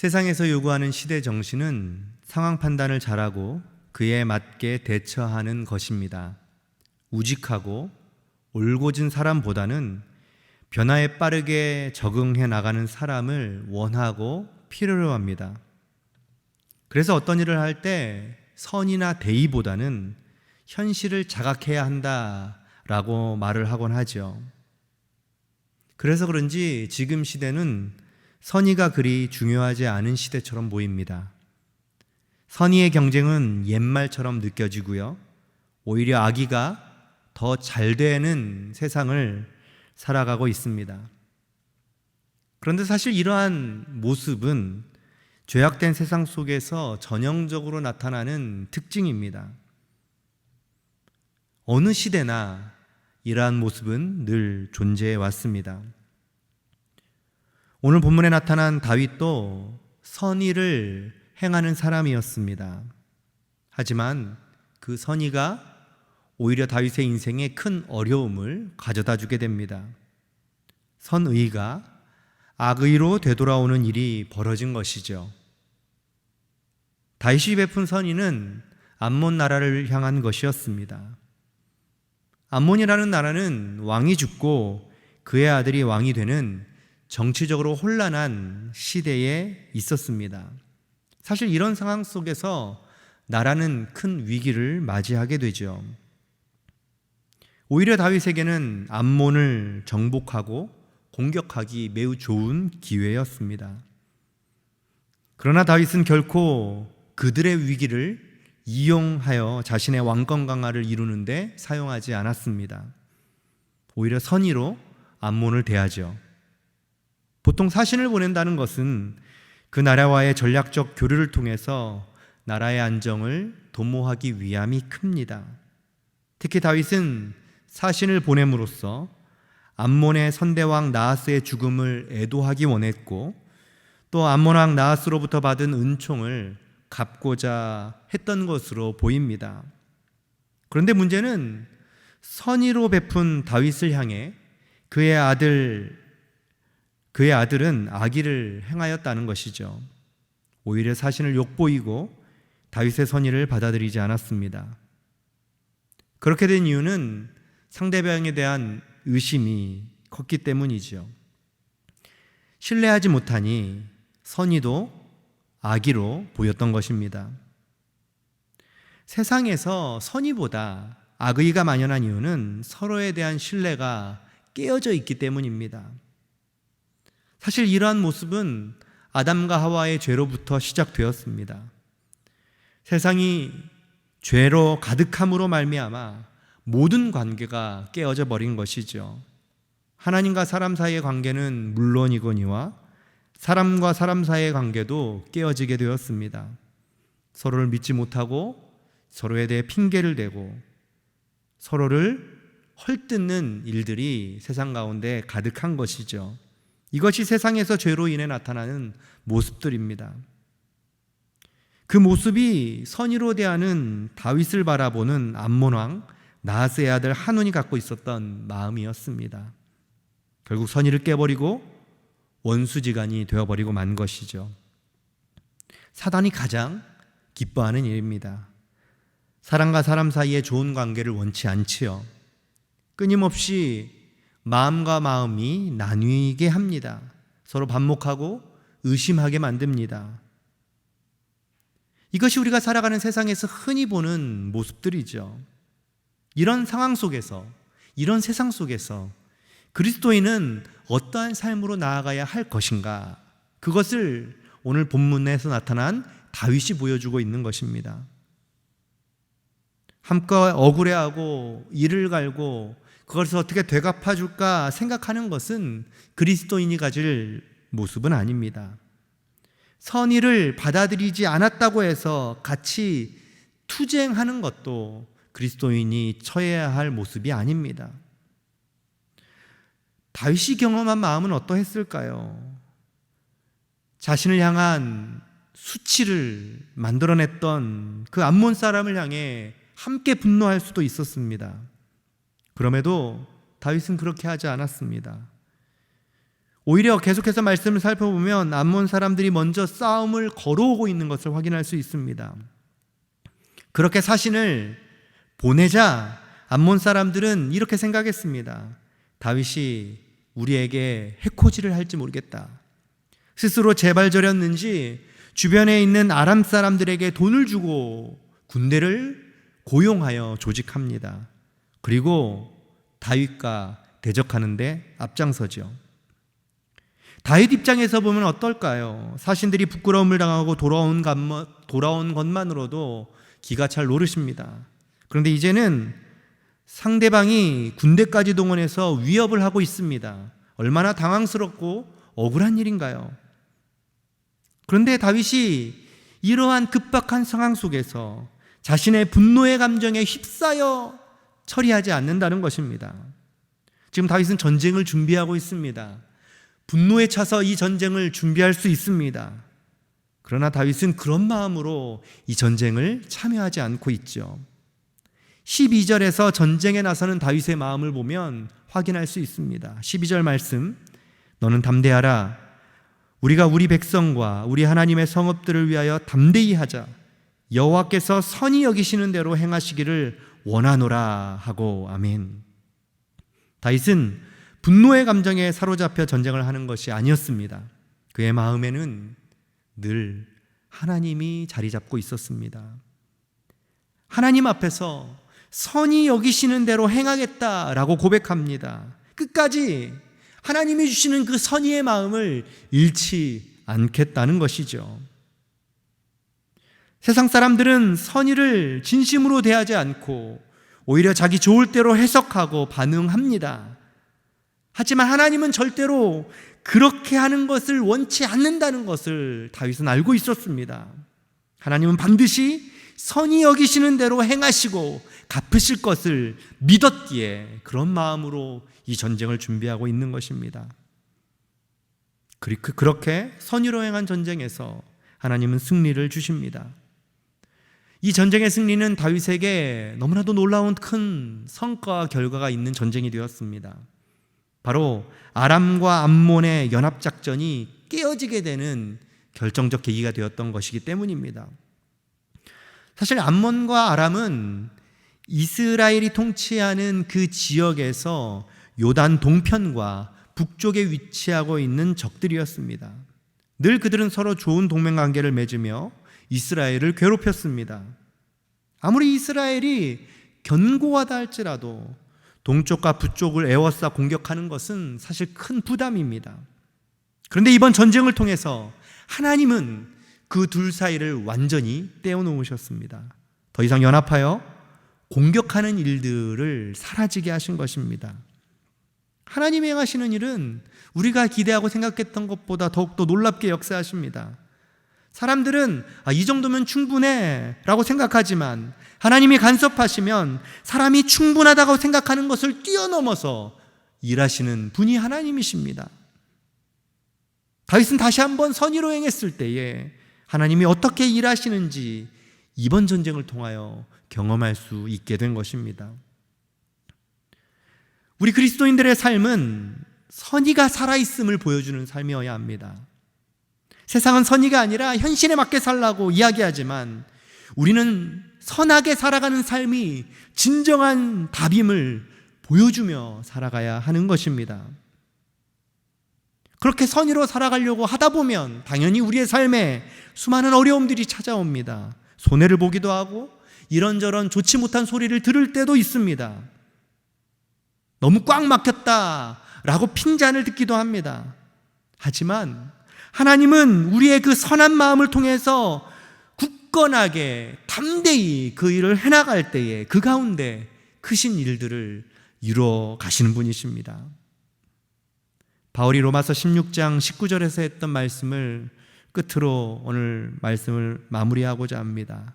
세상에서 요구하는 시대 정신은 상황 판단을 잘하고 그에 맞게 대처하는 것입니다. 우직하고 올곧은 사람보다는 변화에 빠르게 적응해 나가는 사람을 원하고 필요로 합니다. 그래서 어떤 일을 할 때 선이나 대의보다는 현실을 자각해야 한다라고 말을 하곤 하죠. 그래서 그런지 지금 시대는 선의가 그리 중요하지 않은 시대처럼 보입니다. 선의의 경쟁은 옛말처럼 느껴지고요. 오히려 악의가 더 잘 되는 세상을 살아가고 있습니다. 그런데 사실 이러한 모습은 죄악된 세상 속에서 전형적으로 나타나는 특징입니다. 어느 시대나 이러한 모습은 늘 존재해 왔습니다. 오늘 본문에 나타난 다윗도 선의를 행하는 사람이었습니다. 하지만 그 선의가 오히려 다윗의 인생에 큰 어려움을 가져다 주게 됩니다. 선의가 악의로 되돌아오는 일이 벌어진 것이죠. 다윗이 베푼 선의는 암몬 나라를 향한 것이었습니다. 암몬이라는 나라는 왕이 죽고 그의 아들이 왕이 되는 정치적으로 혼란한 시대에 있었습니다. 사실 이런 상황 속에서 나라는 큰 위기를 맞이하게 되죠. 오히려 다윗에게는 암몬을 정복하고 공격하기 매우 좋은 기회였습니다. 그러나 다윗은 결코 그들의 위기를 이용하여 자신의 왕권 강화를 이루는데 사용하지 않았습니다. 오히려 선의로 암몬을 대하죠. 보통 사신을 보낸다는 것은 그 나라와의 전략적 교류를 통해서 나라의 안정을 도모하기 위함이 큽니다. 특히 다윗은 사신을 보냄으로써 암몬의 선대왕 나하스의 죽음을 애도하기 원했고 또 암몬 왕 나하스로부터 받은 은총을 갚고자 했던 것으로 보입니다. 그런데 문제는 선의로 베푼 다윗을 향해 그의 아들은 악의를 행하였다는 것이죠. 오히려 사신을 욕보이고 다윗의 선의를 받아들이지 않았습니다. 그렇게 된 이유는 상대방에 대한 의심이 컸기 때문이죠. 신뢰하지 못하니 선의도 악의로 보였던 것입니다. 세상에서 선의보다 악의가 만연한 이유는 서로에 대한 신뢰가 깨어져 있기 때문입니다. 사실 이러한 모습은 아담과 하와의 죄로부터 시작되었습니다. 세상이 죄로 가득함으로 말미암아 모든 관계가 깨어져 버린 것이죠. 하나님과 사람 사이의 관계는 물론이거니와 사람과 사람 사이의 관계도 깨어지게 되었습니다. 서로를 믿지 못하고 서로에 대해 핑계를 대고 서로를 헐뜯는 일들이 세상 가운데 가득한 것이죠. 이것이 세상에서 죄로 인해 나타나는 모습들입니다. 그 모습이 선의로 대하는 다윗을 바라보는 암몬 왕 나하스의 아들 한온이 갖고 있었던 마음이었습니다. 결국 선의를 깨버리고 원수지간이 되어버리고 만 것이죠. 사단이 가장 기뻐하는 일입니다. 사람과 사람 사이에 좋은 관계를 원치 않지요. 끊임없이 마음과 마음이 나뉘게 합니다. 서로 반목하고 의심하게 만듭니다. 이것이 우리가 살아가는 세상에서 흔히 보는 모습들이죠. 이런 상황 속에서, 이런 세상 속에서 그리스도인은 어떠한 삶으로 나아가야 할 것인가? 그것을 오늘 본문에서 나타난 다윗이 보여주고 있는 것입니다. 함께 억울해하고 이를 갈고 그것을 어떻게 되갚아 줄까 생각하는 것은 그리스도인이 가질 모습은 아닙니다. 선의를 받아들이지 않았다고 해서 같이 투쟁하는 것도 그리스도인이 처해야 할 모습이 아닙니다. 다윗이 경험한 마음은 어떠했을까요? 자신을 향한 수치를 만들어냈던 그 암몬 사람을 향해 함께 분노할 수도 있었습니다. 그럼에도 다윗은 그렇게 하지 않았습니다. 오히려 계속해서 말씀을 살펴보면 암몬 사람들이 먼저 싸움을 걸어오고 있는 것을 확인할 수 있습니다. 그렇게 사신을 보내자 암몬 사람들은 이렇게 생각했습니다. 다윗이 우리에게 해코지를 할지 모르겠다. 스스로 재발저렸는지 주변에 있는 아람 사람들에게 돈을 주고 군대를 고용하여 조직합니다. 그리고 다윗과 대적하는데 앞장서죠. 다윗 입장에서 보면 어떨까요? 사신들이 부끄러움을 당하고 돌아온 것만으로도 기가 찰 노릇입니다. 그런데 이제는 상대방이 군대까지 동원해서 위협을 하고 있습니다. 얼마나 당황스럽고 억울한 일인가요? 그런데 다윗이 이러한 급박한 상황 속에서 자신의 분노의 감정에 휩싸여 처리하지 않는다는 것입니다. 지금 다윗은 전쟁을 준비하고 있습니다. 분노에 차서 이 전쟁을 준비할 수 있습니다. 그러나 다윗은 그런 마음으로 이 전쟁을 참여하지 않고 있죠. 12절에서 전쟁에 나서는 다윗의 마음을 보면 확인할 수 있습니다. 12절 말씀, 너는 담대하라. 우리가 우리 백성과 우리 하나님의 성읍들을 위하여 담대히 하자. 여호와께서 선히 여기시는 대로 행하시기를 원하노라 하고. 아멘. 다윗은 분노의 감정에 사로잡혀 전쟁을 하는 것이 아니었습니다. 그의 마음에는 늘 하나님이 자리 잡고 있었습니다. 하나님 앞에서 선히 여기시는 대로 행하겠다라고 고백합니다. 끝까지 하나님이 주시는 그 선의의 마음을 잃지 않겠다는 것이죠. 세상 사람들은 선의를 진심으로 대하지 않고 오히려 자기 좋을 대로 해석하고 반응합니다. 하지만 하나님은 절대로 그렇게 하는 것을 원치 않는다는 것을 다윗은 알고 있었습니다. 하나님은 반드시 선히 여기시는 대로 행하시고 갚으실 것을 믿었기에 그런 마음으로 이 전쟁을 준비하고 있는 것입니다. 그렇게 선의로 행한 전쟁에서 하나님은 승리를 주십니다. 이 전쟁의 승리는 다윗에게 너무나도 놀라운 큰 성과와 결과가 있는 전쟁이 되었습니다. 바로 아람과 암몬의 연합작전이 깨어지게 되는 결정적 계기가 되었던 것이기 때문입니다. 사실 암몬과 아람은 이스라엘이 통치하는 그 지역에서 요단 동편과 북쪽에 위치하고 있는 적들이었습니다. 늘 그들은 서로 좋은 동맹관계를 맺으며 이스라엘을 괴롭혔습니다. 아무리 이스라엘이 견고하다 할지라도 동쪽과 북쪽을 에워싸 공격하는 것은 사실 큰 부담입니다. 그런데 이번 전쟁을 통해서 하나님은 그 둘 사이를 완전히 떼어놓으셨습니다. 더 이상 연합하여 공격하는 일들을 사라지게 하신 것입니다. 하나님이 행하시는 일은 우리가 기대하고 생각했던 것보다 더욱더 놀랍게 역사하십니다. 사람들은 이 정도면 충분해 라고 생각하지만 하나님이 간섭하시면 사람이 충분하다고 생각하는 것을 뛰어넘어서 일하시는 분이 하나님이십니다. 다윗은 다시 한번 선의로 행했을 때에 하나님이 어떻게 일하시는지 이번 전쟁을 통하여 경험할 수 있게 된 것입니다. 우리 그리스도인들의 삶은 선의가 살아있음을 보여주는 삶이어야 합니다. 세상은 선의가 아니라 현실에 맞게 살라고 이야기하지만 우리는 선하게 살아가는 삶이 진정한 답임을 보여주며 살아가야 하는 것입니다. 그렇게 선의로 살아가려고 하다 보면 당연히 우리의 삶에 수많은 어려움들이 찾아옵니다. 손해를 보기도 하고 이런저런 좋지 못한 소리를 들을 때도 있습니다. 너무 꽉 막혔다라고 핀잔을 듣기도 합니다. 하지만 하나님은 우리의 그 선한 마음을 통해서 굳건하게 담대히 그 일을 해나갈 때에 그 가운데 크신 일들을 이루어 가시는 분이십니다. 바울이 로마서 16장 19절에서 했던 말씀을 끝으로 오늘 말씀을 마무리하고자 합니다.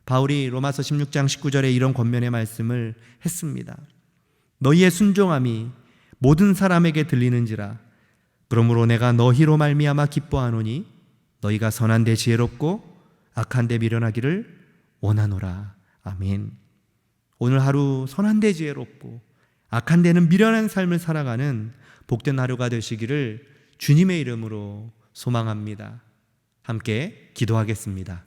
바울이 로마서 16장 19절에 이런 권면의 말씀을 했습니다. 너희의 순종함이 모든 사람에게 들리는지라. 그러므로 내가 너희로 말미암아 기뻐하노니 너희가 선한 데 지혜롭고 악한 데 미련하기를 원하노라. 아멘. 오늘 하루 선한 데 지혜롭고 악한 데는 미련한 삶을 살아가는 복된 하루가 되시기를 주님의 이름으로 소망합니다. 함께 기도하겠습니다.